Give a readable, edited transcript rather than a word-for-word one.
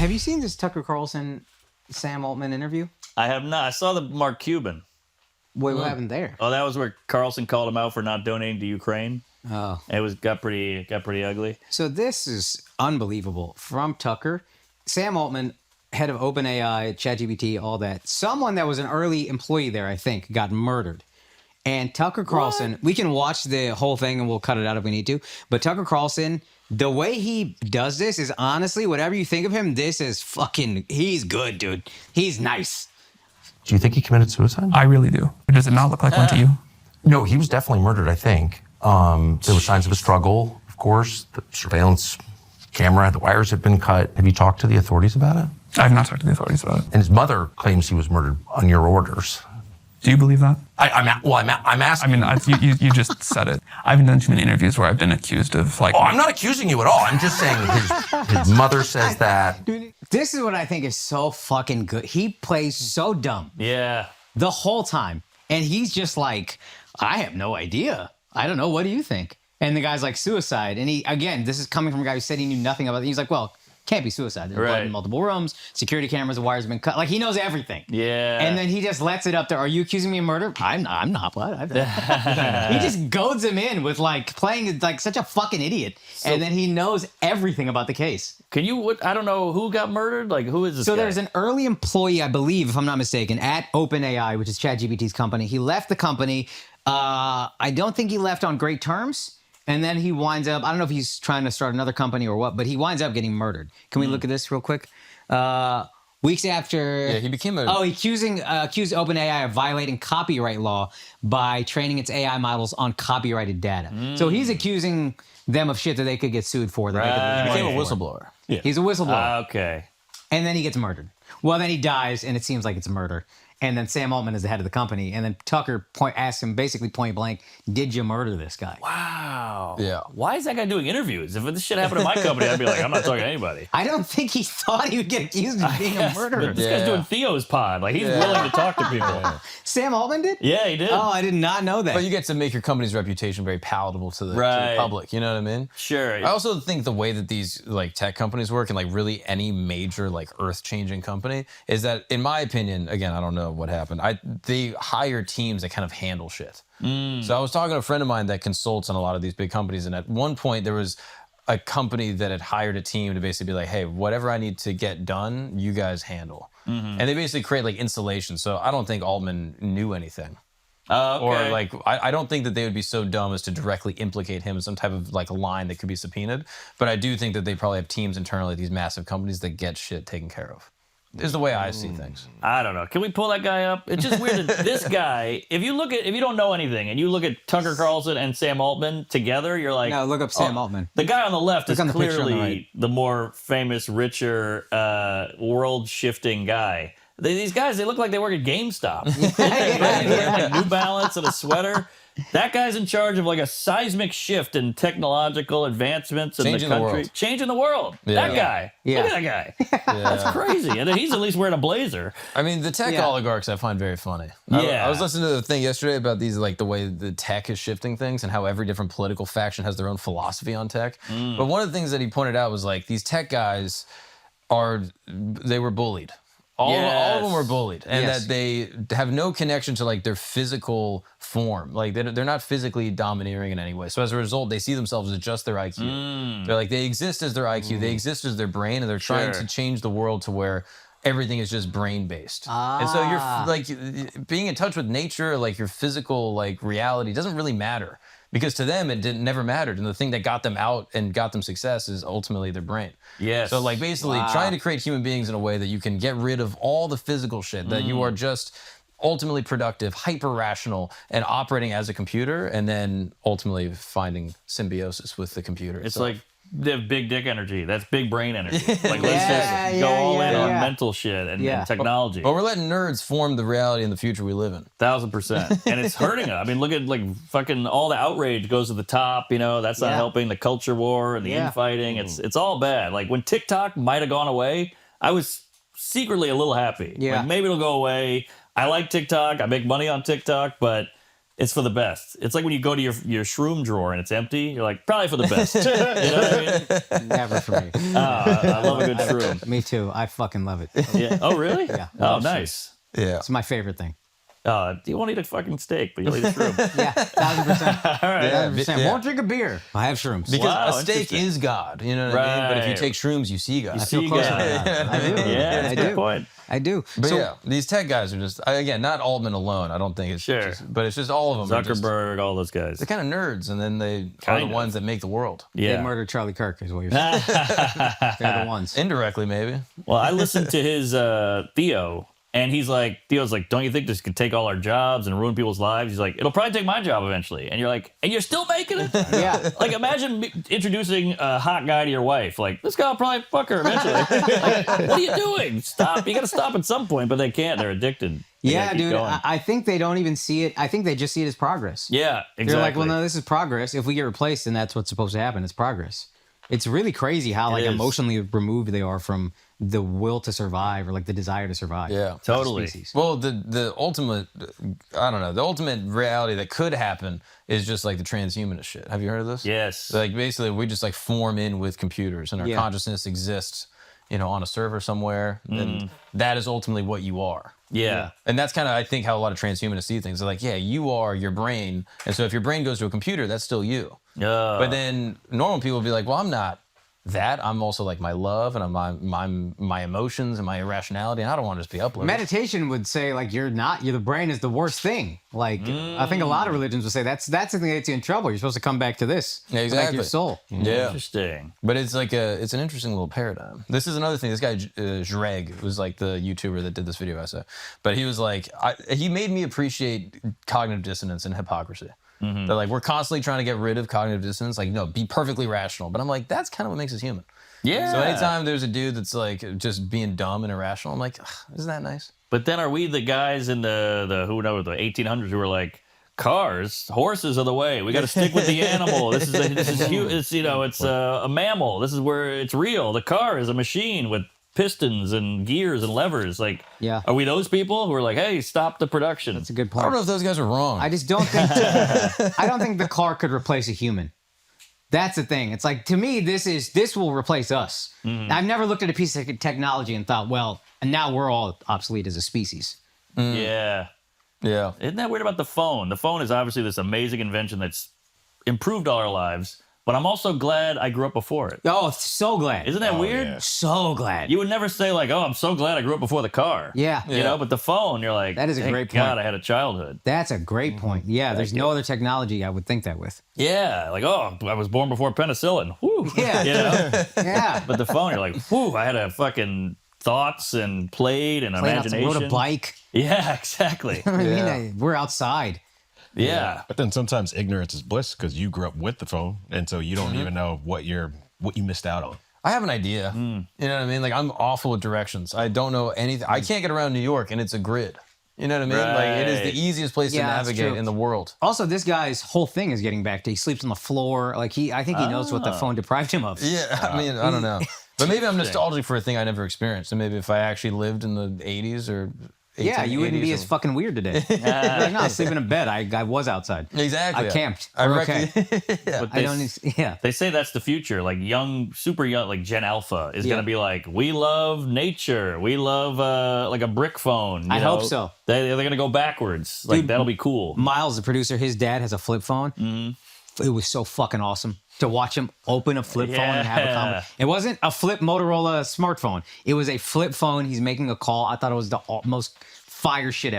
Have you seen this Tucker Carlson, Sam Altman interview? I have not. I saw the Mark Cuban. Wait, what happened there? Oh, that was where Carlson called him out for not donating to Ukraine. Oh, It got pretty ugly. so this is unbelievable from Tucker, Sam Altman, head of OpenAI, ChatGPT, all that. Someone that was an early employee there, I think, got murdered. And Tucker Carlson, we can watch the whole thing and we'll cut it out if we need to. But Tucker Carlson, the way he does this is honestly, whatever you think of him, this is fucking, he's good, dude. He's nice. Do you think he committed suicide? I really do. Does it not look like one to you? No, he was definitely murdered, I think. There were signs of a struggle, of course. The surveillance camera, the wires had been cut. Have you talked to the authorities about it? I've not talked to the authorities about it. And his mother claims he was murdered on your orders. Do you believe that? I'm asking. I mean, you just said it. I haven't done too many interviews where I've been accused of like. Oh, I'm not accusing you at all. I'm just saying his mother says that. This is what I think is so fucking good. He plays so dumb. Yeah. The whole time. And he's just like, I have no idea. I don't know. What do you think? And the guy's like, suicide. And he, again, this is coming from a guy who said he knew nothing about it. He's like, well, can't be suicide. There's blood in multiple rooms, security cameras, the wires have been cut. Like, he knows everything. Yeah. And then he just lets it up there. Are you accusing me of murder? I'm not. What? He just goads him in with like playing like such a fucking idiot. And then he knows everything about the case. I don't know who got murdered. Like, who is this So guy? there's an early employee, I believe, if I'm not mistaken, at OpenAI, which is ChatGPT's company. He left the company. I don't think he left on great terms. And then he winds up, I don't know if he's trying to start another company or what, but he winds up getting murdered. Can we look at this real quick? Weeks after... Yeah, he became a... Oh, he accused OpenAI of violating copyright law by training its AI models on copyrighted data. So he's accusing them of shit that they could get sued for. That He they could became a whistleblower. Yeah. He's a whistleblower. Okay. And then he gets murdered. Well, then he dies, and it seems like it's a murder. And then Sam Altman is the head of the company. And then Tucker asks him basically point blank, did you murder this guy? Wow. Yeah. Why is that guy doing interviews? If this shit happened to my company, I'd be like, I'm not talking to anybody. I don't think he thought he would get accused of being a murderer. This guy's doing Theo's pod. Like, he's willing to talk to people. Sam Altman did? Yeah, he did. Oh, I did not know that. But you get to make your company's reputation very palatable to the public. You know what I mean? Sure. I also think the way that these like tech companies work, and like really any major like earth-changing company, is that, in my opinion, again, I don't know what happened. They hire teams that kind of handle shit. So I was talking to a friend of mine that consults on a lot of these big companies, and at one point there was a company that had hired a team to basically be like, hey, whatever I need to get done, you guys handle. And they basically create like installations. So I don't think Altman knew anything. Okay. Or like, I don't think that they would be so dumb as to directly implicate him in some type of like line that could be subpoenaed. But I do think that they probably have teams internally at these massive companies that get shit taken care of. Is the way I see things. I don't know. Can we pull that guy up? It's just weird that this guy, if you don't know anything and you look at Tucker Carlson and Sam Altman together, you're like, no, look up Sam Altman. The guy on the left is on the picture on the clearly right. the more famous, richer, world-shifting guy. These guys, they look like they work at GameStop. They're wearing like New Balance and a sweater. That guy's in charge of like a seismic shift in technological advancements in Changing the the country. world. Changing the world. Yeah. That guy. Yeah. Look at that guy. That's crazy. And then he's at least wearing a blazer. I mean, the tech oligarchs I find very funny. Yeah. I was listening to the thing yesterday about these, like the way the tech is shifting things and how every different political faction has their own philosophy on tech. But one of the things that he pointed out was like these tech guys they were bullied. All of them were bullied, and that they have no connection to like their physical form. Like they're not physically domineering in any way. So as a result, they see themselves as just their IQ. They're like, they exist as their IQ, they exist as their brain, and they're trying to change the world to where everything is just brain based. And so you're like being in touch with nature, like your physical like reality doesn't really matter. Because to them, it never mattered. And the thing that got them out and got them success is ultimately their brain. Yes. So like basically trying to create human beings in a way that you can get rid of all the physical shit, that you are just ultimately productive, hyper rational, and operating as a computer, and then ultimately finding symbiosis with the computer. It's like they have big dick energy. That's big brain energy. Like, let's just go all in on mental shit and technology. But we're letting nerds form the reality and the future we live in. 1000%. And it's hurting us. I mean, look at like fucking all the outrage goes to the top, you know, that's not helping the culture war and the infighting. It's all bad. Like when TikTok might have gone away, I was secretly a little happy. Yeah. Like maybe it'll go away. I like TikTok. I make money on TikTok, but it's for the best. It's like when you go to your shroom drawer and it's empty. You're like, probably for the best. You know what I mean? Never for me. I love a good shroom. Me too. I fucking love it. Yeah. Oh, really? Yeah. Oh, nice. Yeah. It's my favorite thing. You won't eat a fucking steak, but you'll eat a shroom. Yeah, 1,000%. All right. 1,000%. Won't drink a beer. I have shrooms. Because Wow, a steak interesting. is God, you know what I mean? But if you Right. take shrooms, you see God. You I feel see closer God. to that. I do. Yeah, that's I a good do. point. I do. But So, yeah, these tech guys are just, again, not Altman alone. I don't think it's Sure. but it's just all of them. Are just, Zuckerberg, all those guys. they're kind of nerds, and then they are Kind the of. ones that make the world. they Yeah. murdered Charlie Kirk, is what you're saying. They're the ones. Indirectly, maybe. Well, I listened to his Theo, and Theo's like, don't you think this could take all our jobs and ruin people's lives? He's like, it'll probably take my job eventually. And you're like, and you're still making it? Yeah. Like, imagine introducing a hot guy to your wife. Like, this guy will probably fuck her eventually. Like, what are you doing? Stop. You got to stop at some point, but they can't. They're addicted. They Yeah, gotta keep dude. going. I think they don't even see it. I think they just see it as progress. Yeah, exactly. They're like, well, no, this is progress. If we get replaced, then that's what's supposed to happen. It's progress. It's really crazy how like is. emotionally removed they are from the will to survive or like the desire to survive. Yeah. as a Totally. species. Well, the ultimate, I don't know, the ultimate reality that could happen is just like the transhumanist shit. Have you heard of this? Yes. Like basically, we just like form in with computers, and our Yeah. consciousness exists, on a server somewhere. And that is ultimately what you are. Yeah. And that's kind of, I think, how a lot of transhumanists see things. They're like, yeah, you are your brain. And so if your brain goes to a computer, that's still you. But then normal people will be like, well, I'm not that. I'm also like my love and my emotions and my irrationality. And I don't want to just be uploaded. Meditation would say like the brain is the worst thing. Like I think a lot of religions would say that's the thing that gets you in trouble. You're supposed to come back to this. Yeah, Come back to your exactly. soul. Yeah. Interesting. But it's like it's an interesting little paradigm. This is another thing. This guy, Zhreg, was like the YouTuber that did this video essay. But he was like, he made me appreciate cognitive dissonance and hypocrisy. They're like, we're constantly trying to get rid of cognitive dissonance. Like, no, be perfectly rational. But I'm like, that's kind of what makes us human. Yeah. So anytime there's a dude that's like just being dumb and irrational, I'm like, isn't that nice? But then are we the guys in the 1800s who were like, cars, horses are the way. We got to stick with the animal. It's a mammal. This is where it's real. The car is a machine with pistons and gears and levers. Like, Yeah. are we those people who are like, hey, stop the production? That's a good I point. don't know if those guys are wrong. I just don't think I don't think the car could replace a human. That's the thing. It's like to me, this will replace us. I've never looked at a piece of technology and thought, well, and now we're all obsolete as a species. Yeah. yeah. Isn't that weird about the phone? The phone is obviously this amazing invention that's improved all our lives, but I'm also glad I grew up before it. Oh, so glad. Isn't that weird? yeah. So glad. You would never say like, oh, I'm so glad I grew up before the car. Yeah. You know, but the phone, you're like, That is a thank great God point. I had a childhood. That's a great point. Yeah, there's no other technology I would think that with. Yeah, like, oh, I was born before penicillin. Whew. Yeah. You know? Yeah. But the phone, you're like, whew, I had a fucking thoughts and played and Played outside, imagination. rode a bike. Yeah, exactly. I mean, we're outside. Yeah. But then sometimes ignorance is bliss because you grew up with the phone, and so you don't even know what you missed out on. I have an idea. You know what I mean? Like, I'm awful with directions. I don't know anything. I can't get around New York, and it's a grid. You know what I mean? Like, it is Right. the easiest place Yeah, to that's navigate true. in the world. Also, this guy's whole thing is getting back to he sleeps on the floor. Like I think he knows what the phone deprived him of. Yeah, I mean, I don't know. But maybe I'm nostalgic for a thing I never experienced. And maybe if I actually lived in the 80s or 1880s. Yeah, you wouldn't be as fucking weird today. You're like, no, I sleep in a bed. I was outside. Exactly. I camped. I We're reckon. okay. But I don't. Yeah. They say that's the future. Like super young, like Gen Alpha is Yeah. going to be like, we love nature. We love like a brick phone. You I know? hope so. They're going to go backwards. Like, Dude, that'll be cool. Miles, the producer, his dad has a flip phone. It was so fucking awesome to watch him open a flip phone and have a Yeah. conversation. It wasn't a flip Motorola smartphone. It was a flip phone. He's making a call. I thought it was the most fire shit ever.